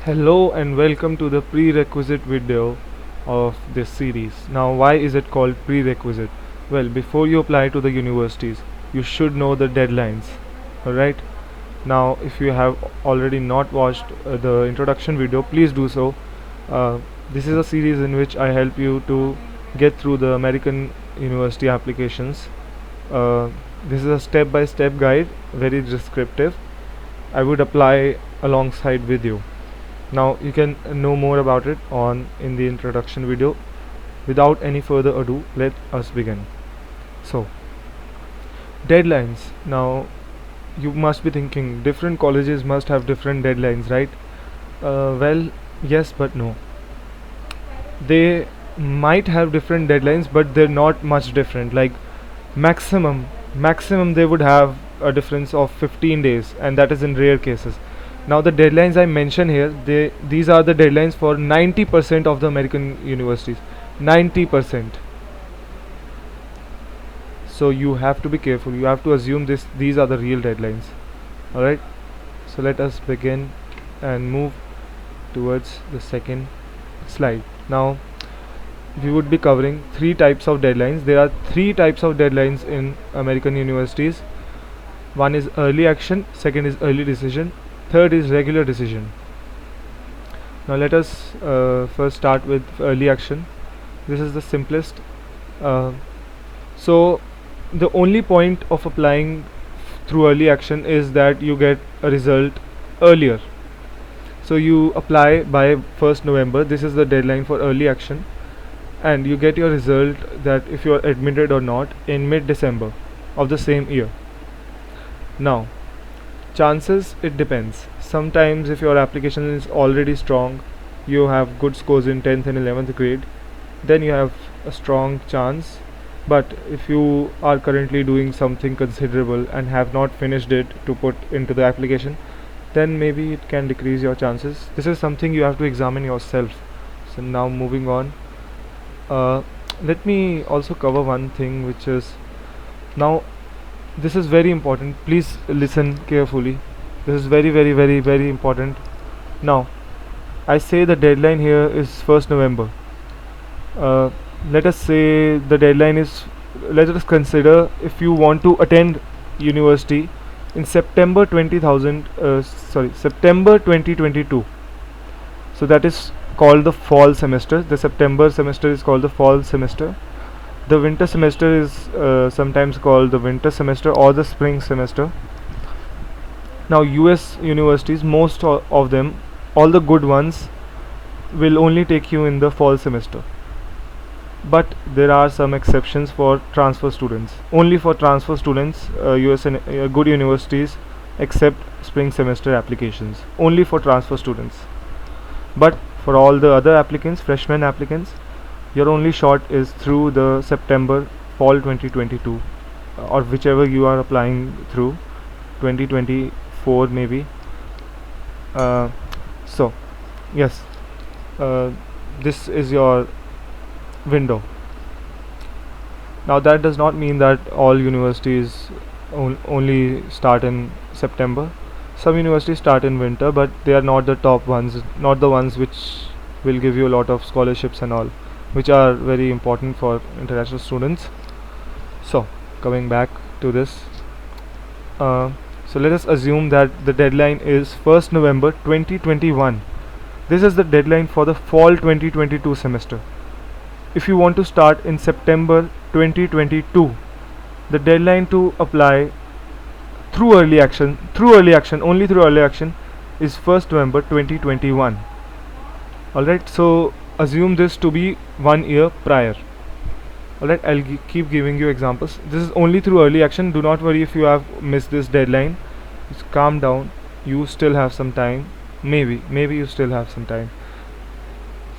Hello and welcome to the prerequisite video of this series. Now, why is it called prerequisite? Well, before you apply to the universities, you should know the deadlines. Alright? Now, if you have already not watched the introduction video, please do so. This is a series in which I help you to get through the American university applications. This is a step-by-step guide, very descriptive. I would apply alongside with you. Now you can know more about it on in the introduction video. Without any further ado, let us begin. So, deadlines. Now you must be thinking different colleges must have different deadlines, right? Well, yes, but no. They might have different deadlines, but they're not much different. Like maximum they would have a difference of 15 days, and that is in rare cases. Now the deadlines I mention here, these are the deadlines for 90% of the American universities. 90%. So you have to be careful. You have to assume these are the real deadlines. All right. So let us begin and move towards the second slide. Now we would be covering three types of deadlines. There are three types of deadlines in American universities. One is early action, second is early decision, third is regular decision. Now let us first start with early action. This is the simplest. So the only point of applying through early action is that you get a result earlier. So you apply by 1st November. This is the deadline for early action, and you get your result, that if you are admitted or not, in mid-December of the same year. Now chances, it depends. Sometimes if your application is already strong, you have good scores in 10th and 11th grade, then you have a strong chance. But if you are currently doing something considerable and have not finished it to put into the application, then maybe it can decrease your chances. This is something you have to examine yourself. So now moving on, let me also cover one thing, which is, now this is very important, please listen carefully. This is very important. Now I say the deadline here is 1st November. Let us say the deadline is, let us consider if you want to attend university in September 2022. So that is called the fall semester. The September semester is called the fall semester. The winter semester is sometimes called the winter semester or the spring semester. Now US universities, most of them, all the good ones, will only take you in the fall semester. But there are some exceptions for transfer students. Only for transfer students, good universities accept spring semester applications. Only for transfer students. But for all the other applicants, freshman applicants, your only shot is through the September fall 2022, or whichever you are applying through, 2024 maybe. So yes, this is your window. Now that does not mean that all universities only start in September. Some universities start in winter, but they are not the top ones, not the ones which will give you a lot of scholarships and all, which are very important for international students. So coming back to this, so let us assume that the deadline is 1st November 2021. This is the deadline for the fall 2022 semester. If you want to start in September 2022, the deadline to apply through early action, only through early action, is 1st November 2021. Alright, so assume this to be 1 year prior. Alright, I'll keep giving you examples. This is only through early action. Do not worry if you have missed this deadline. Just calm down. You still have some time. Maybe you still have some time.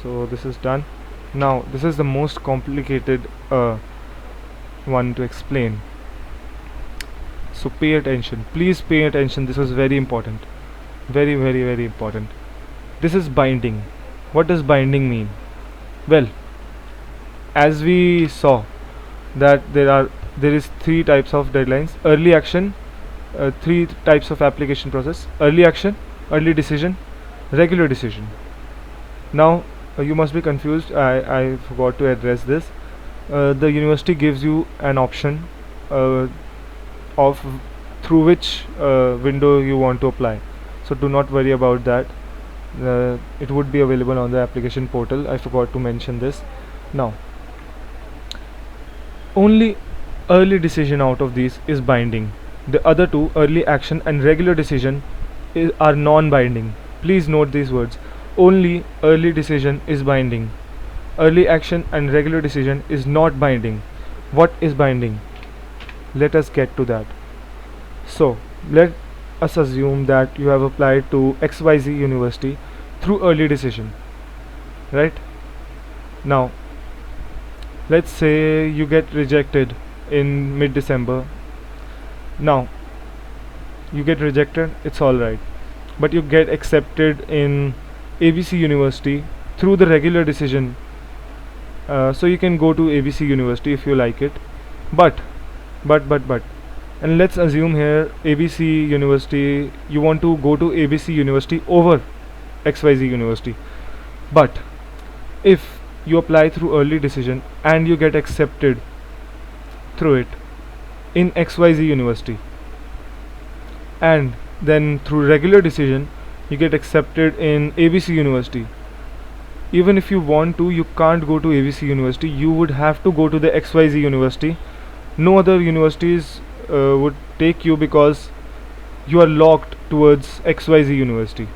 So this is done. Now this is the most complicated one to explain. So pay attention. Please pay attention. This is very important. Very important. This is binding. What does binding mean? Well, as we saw that there is three types of deadlines. Early action, three types of application process: early action, early decision, regular decision. Now you must be confused. I forgot to address this. The university gives you an option uh, of through which window you want to apply, so do not worry about that. It would be available on the application portal. I forgot to mention this. Now only early decision out of these is binding. The other two, early action and regular decision, are non-binding. Please note these words. Only early decision is binding. Early action and regular decision is not binding. What is binding? Let us get to that. So let us assume that you have applied to XYZ university through early decision, right? Now let's say you get rejected in mid-December. Now you get rejected, it's alright, but you get accepted in ABC University through the regular decision. So you can go to ABC University if you like it, but and let's assume here ABC University, you want to go to ABC University over XYZ University. But if you apply through early decision and you get accepted through it in XYZ University, and then through regular decision you get accepted in ABC University, even if you want to, you can't go to ABC University. You would have to go to the XYZ University. No other universities would take you because you are locked towards XYZ University.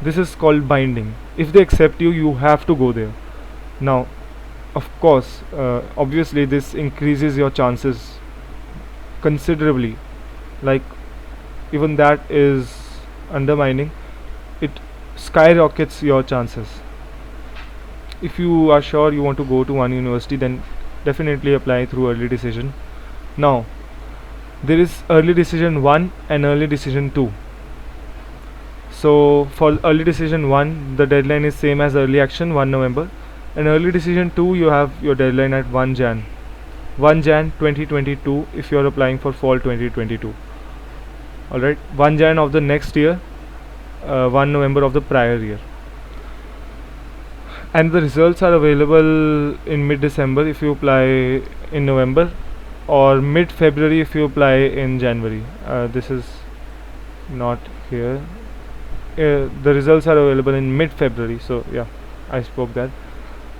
This is called binding. If they accept you, you have to go there. Now of course, obviously this increases your chances considerably, like even that is undermining, it skyrockets your chances. If you are sure you want to go to one university, then definitely apply through early decision. Now there is early decision 1 and early decision 2. So for early decision 1, the deadline is same as early action, 1 November, and early decision 2, you have your deadline at 1 Jan 2022 if you are applying for fall 2022. Alright, 1 Jan of the next year, 1 November of the prior year. And the results are available in mid-December if you apply in November, or mid-February if you apply in January. This is not here. The results are available in mid-February, so yeah, I spoke that.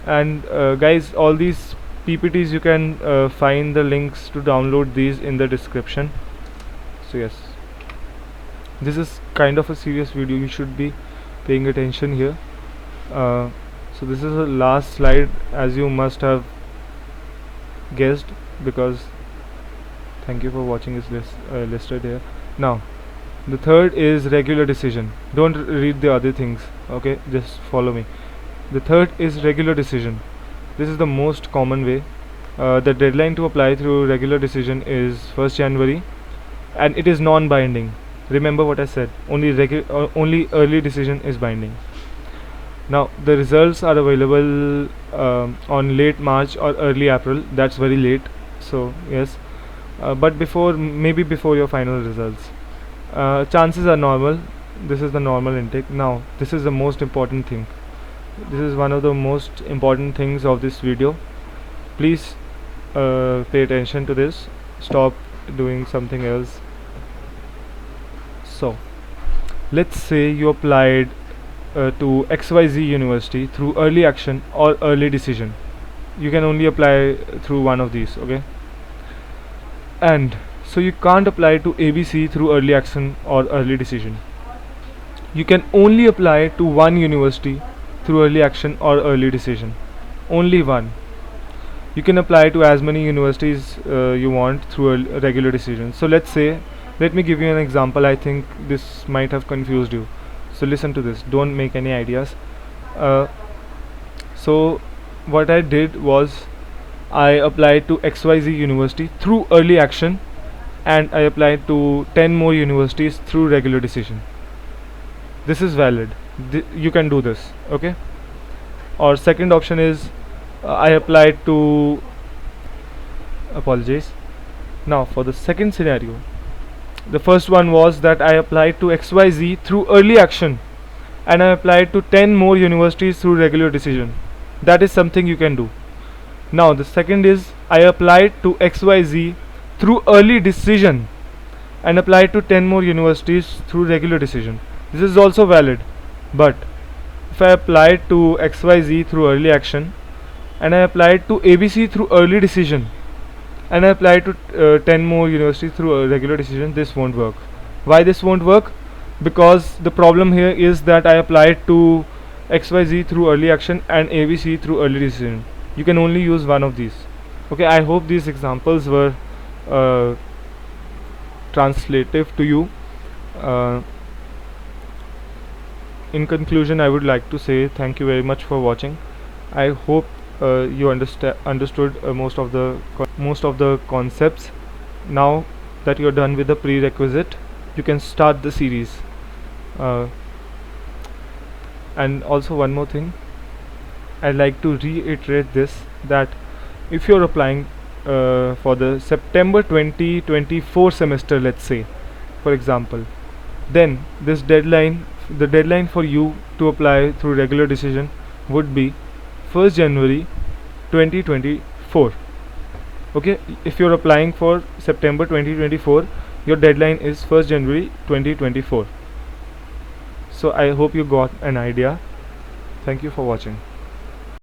And guys, all these PPTs you can find the links to download these in the description. So yes, this is kind of a serious video, you should be paying attention here. So this is the last slide, as you must have guessed, because thank you for watching this listed here. Now the third is regular decision. Don't read the other things, okay, just follow me. The third is regular decision. This is the most common way. The deadline to apply through regular decision is 1st January, and it is non-binding. Remember what I said, only early decision is binding. Now the results are available on late March or early April. That's very late, so yes, but maybe before your final results. Chances are normal. This is the normal intake. Now this is the most important thing. This is one of the most important things of this video. Please pay attention to this. Stop doing something else. So let's say you applied to XYZ University through early action or early decision. You can only apply through one of these, okay? And so you can't apply to ABC through early action or early decision. You can only apply to one university through early action or early decision. Only one. You can apply to as many universities you want through a regular decision. So let me give you an example. I think this might have confused you, so listen to this, don't make any ideas. So what I did was, I applied to XYZ University through early action, and I applied to 10 more universities through regular decision. This is valid. You can do this, okay? Or second option is, I applied to, apologies. Now for the second scenario, the first one was that I applied to XYZ through early action and I applied to 10 more universities through regular decision. That is something you can do. Now the second is I applied to XYZ through early decision and applied to 10 more universities through regular decision. This is also valid, but if I applied to XYZ through early action and I applied to ABC through early decision and I applied to 10 more universities through a regular decision, this won't work. Why this won't work? Because the problem here is that I applied to XYZ through early action and ABC through early decision. You can only use one of these. Okay, I hope these examples were translative to you. In conclusion, I would like to say thank you very much for watching. I hope you understood most of the concepts. Now that you're done with the prerequisite, you can start the series. And also one more thing, I'd like to reiterate this, that if you're applying for the September 2024 semester, let's say for example, then this deadline, the deadline for you to apply through regular decision would be 1st January 2024. Okay, if you're applying for September 2024, your deadline is 1st January 2024. So I hope you got an idea. Thank you for watching.